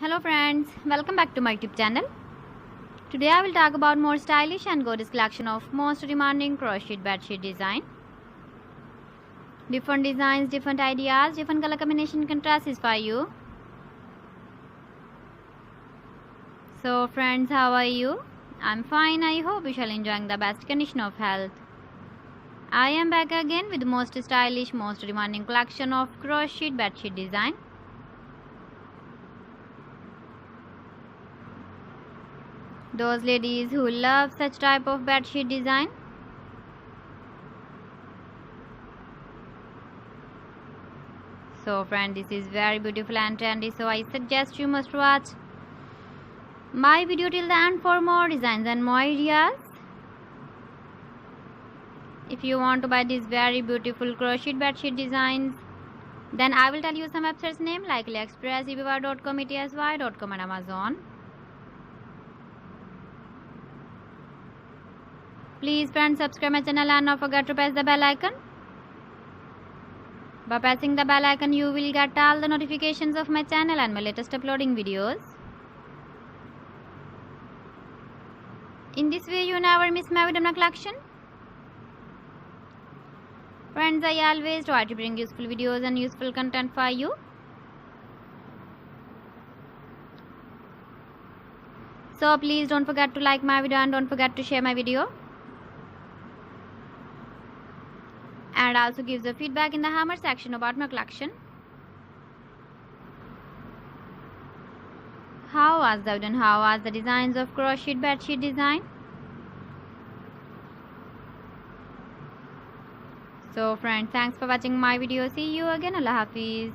Hello friends, welcome back to my YouTube channel. Today I will talk about more stylish and gorgeous collection of most demanding crocheted bedsheet design. Different designs, different ideas, different color combination contrasts for you. So friends, how are you? I'm fine. I hope you shall enjoying the best condition of health. I am back again with the most stylish, most demanding collection of crocheted bedsheet design. Those ladies who love such type of bedsheet design. So friend, this is very beautiful and trendy, so I suggest you must watch my video till the end for more designs and more ideas. If you want to buy these very beautiful crochet bedsheet designs, then I will tell you some websites name like AliExpress, eBay.com, ETSY.com and Amazon. Please friends, subscribe my channel and don't forget to press the bell icon. By pressing the bell icon, you will get all the notifications of my channel and my latest uploading videos. In this way, you never miss my video collection. Friends, I always try to bring useful videos and useful content for you. So please don't forget to like my video and don't forget to share my video. And also give the feedback in the hammer section about my collection. How was the video and how was the designs of crocheted bedsheet design? So friends, thanks for watching my video. See you again. Allah Hafiz.